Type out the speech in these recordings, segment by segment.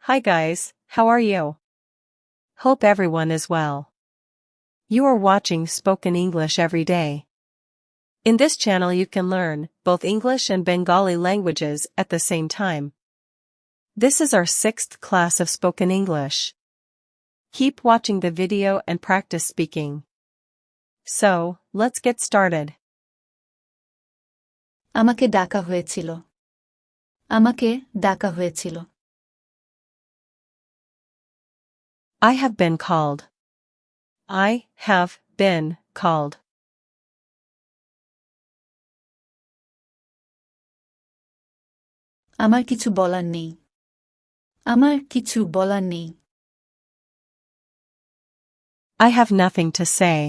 Hi guys, how are you? Hope everyone is well. You are watching Spoken English every day. In this channel you can learn both English and Bengali languages at the same time. This is our 6th class of Spoken English. Keep watching the video and practice speaking. So, let's get started. আমাকে ডাকা হয়েছিল। আমাকে ডাকা হয়েছিল। I have been called. I have been called. আমার কিছু বলার নেই। আমার কিছু বলার নেই। I have nothing to say.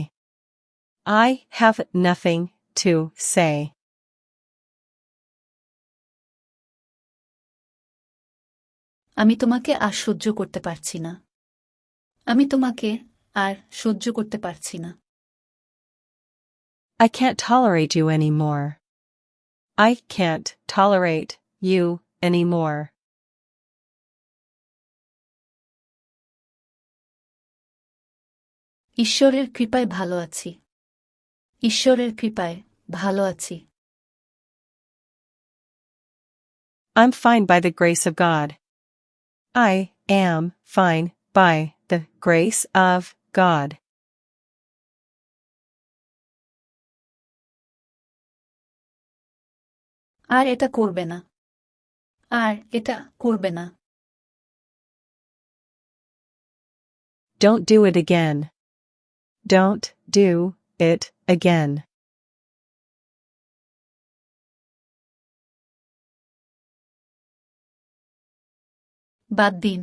I have nothing to say. আমি তোমাকে আর সহ্য করতে পারছি না। আমি তোমাকে আর সহ্য করতে পারছি না। I can't tolerate you anymore. I can't tolerate you anymore. ঈশ্বরের কৃপায় ভালো আছি। ঈশ্বরের কৃপায় ভালো আছি। I'm fine by the grace of God. I am fine by the grace of God. আর এটা করবে না। আর এটা করবে না। Don't do it again. Don't do it again. বাদ দিন।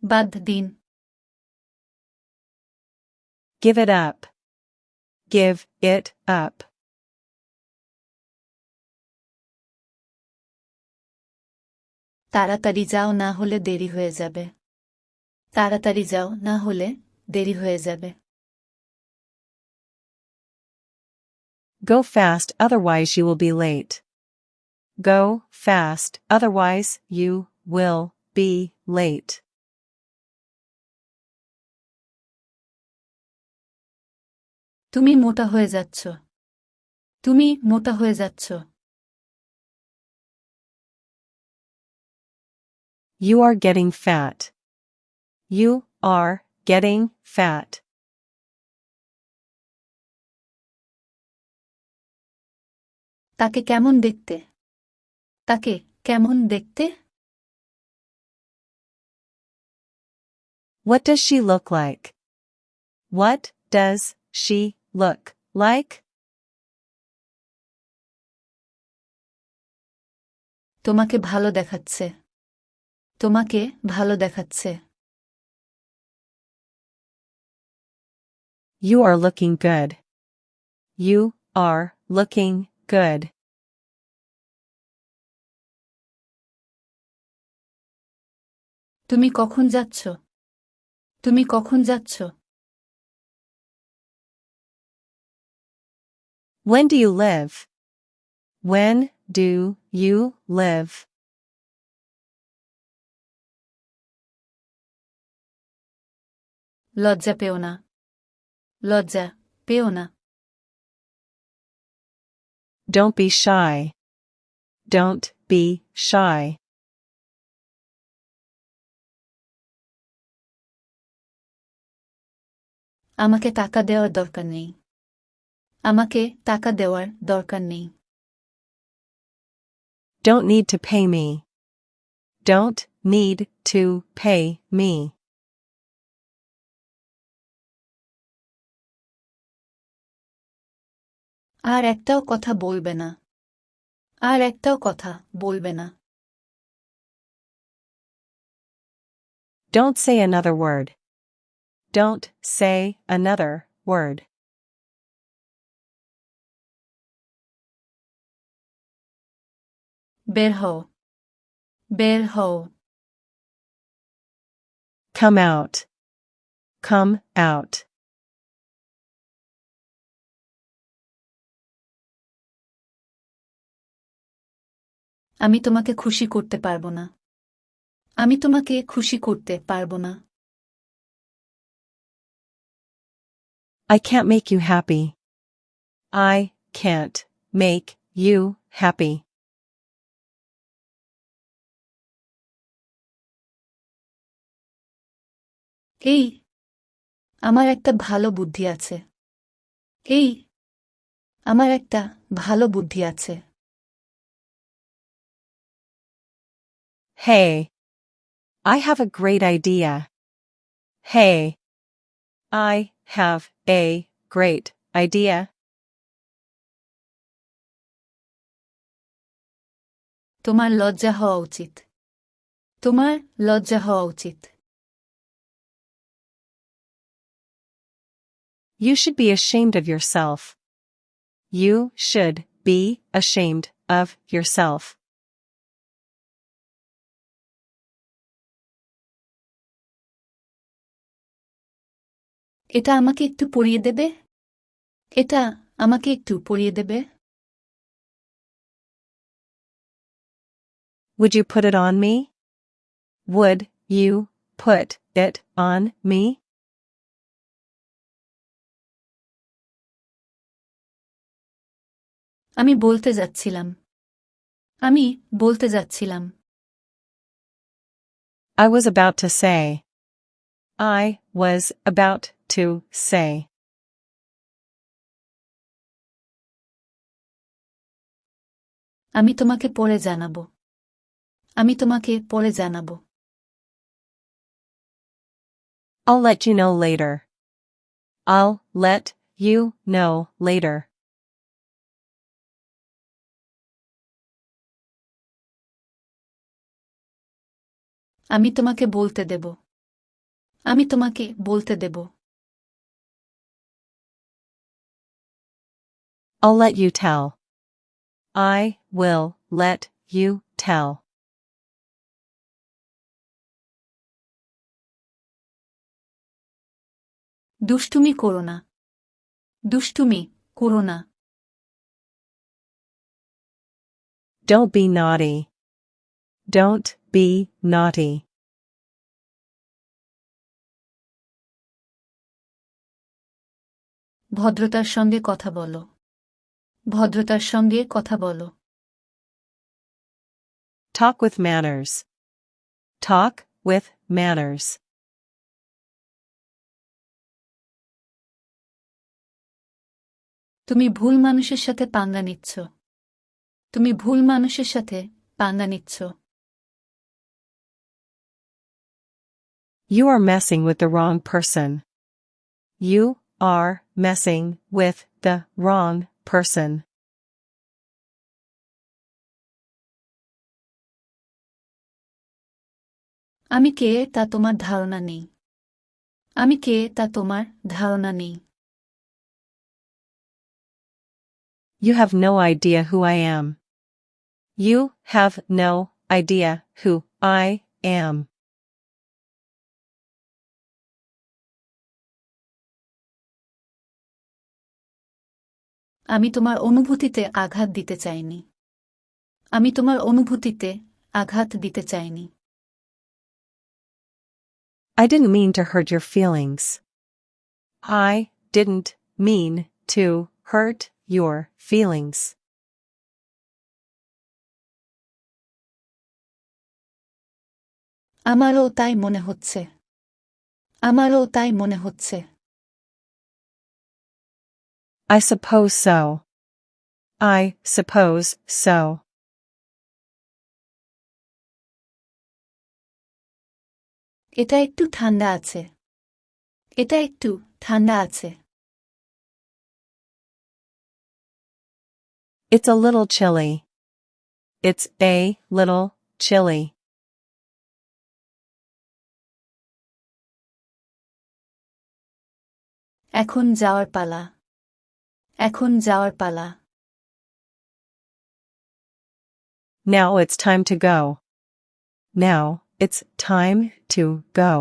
বাদ দিন। Give it up. Give it up. তাড়াতাড়ি যাও না হলে দেরি হয়ে যাবে। তাড়াতাড়ি যাও না হলে দেরি হয়ে যাবে। Go fast, otherwise you will be late. Go fast, otherwise you will be late. তুমি মোটা হয়ে যাচ্ছ। তুমি মোটা হয়ে যাচ্ছ। You are getting fat. You are getting fat. তাকে কেমন দেখতে? তাকে কেমন দেখতে? What does she look like? What does she look like? তোমাকে ভালো দেখাচ্ছে। তোমাকে ভালো দেখাচ্ছে। You are looking good. You are looking good. তুমি কখন যাচ্ছ? তুমি কখন যাচ্ছ? When do you live? When do you live? লজ্জা পেও না। লজ্জা পেও না। Don't be shy. Don't be shy. আমাকে টাকা দেওয়ার দরকার নেই। আমাকে টাকা দেওয়ার দরকার নেই। Don't need to pay me. Don't need to pay me. আর একটাও কথা বলবে না। আর একটাও কথা বলবে না। Don't say another word. Don't say another word. বের হও। বের হও। Come out. Come out. আমি তোমাকে খুশি করতে পারবো না। আমি তোমাকে খুশি করতে পারব না। I can't make you happy. I can't make you happy. এই, আমার একটা ভালো বুদ্ধি আছে। এই, আমার একটা ভালো বুদ্ধি আছে। Hey, I have a great idea. Hey, I have a great idea. তোমার লজ্জা হওয়া উচিত। তোমার লজ্জা হওয়া উচিত। You should be ashamed of yourself. You should be ashamed of yourself. এটা আমাকে একটু পরিয়ে দেবে? এটা আমাকে একটু পরিয়ে দেবে? Would you put it on me? Would you put it on me? আমি বলতে যাচ্ছিলাম। আমি বলতে যাচ্ছিলাম। I was about to say. I was about to say. আমি তোমাকে পরে জানাবো। আমি তোমাকে পরে জানাবো। I'll let you know later. I'll let you know later. আমি তোমাকে বলতে দেব। আমি তোমাকে বলতে দেব। I'll let you tell. I will let you tell. দুষ্টুমি করো না। দুষ্টুমি করো না। Don't be naughty. Don't be naughty. ভদ্রতার সঙ্গে কথা বলো। ভদ্রতার সঙ্গে কথা বলো। Talk with manners. Talk with manners. তুমি ভুল মানুষের সাথে পাঙ্গা নিচ্ছ। তুমি ভুল মানুষের সাথে পাঙ্গা নিচ্ছ। You are messing with the wrong person. You are messing with the wrong person. আমি কে তা তোমার ধারণা নেই। আমি কে তা তোমার ধারণা নেই। You have no idea who I am. You have no idea who I am. আমি তোমার অনুভূতিতে আঘাত দিতে চাইনি। আমি তোমার অনুভূতিতে আঘাত দিতে চাইনি। I didn't mean to hurt your feelings. I didn't mean to hurt your feelings. আমারও তাই মনে হচ্ছে। আমারও তাই মনে হচ্ছে। I suppose so. I suppose so. এটা একটু ঠান্ডা আছে। এটা একটু ঠান্ডা আছে। It's a little chilly. It's a little chilly. এখন যাওয়ার পালা। এখন যাওয়ার পালা। Now it's time to go. Now it's time to go.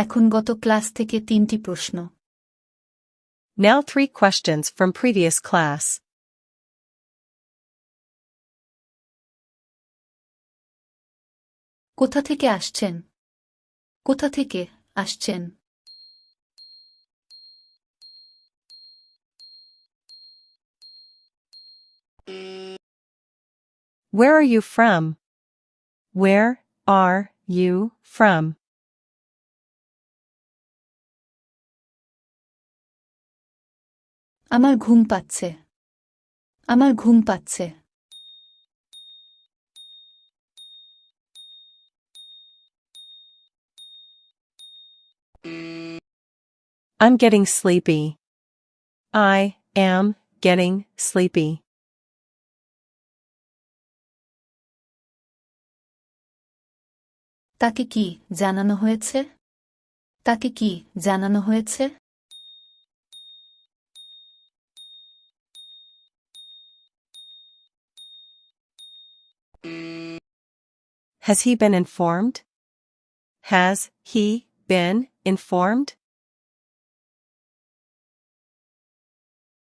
এখন গত ক্লাস থেকে 3টি প্রশ্ন। Now 3 questions from previous class. কোথা থেকে আসছেন? কোথা থেকে আসছেন? Where are you from? Where are you from? আমার ঘুম পাচ্ছে। আমার ঘুম পাচ্ছে। I'm getting sleepy. I am getting sleepy. তাকে কি জানানো হয়েছে? তাকে কি জানানো হয়েছে? Has he been informed? Has he been informed?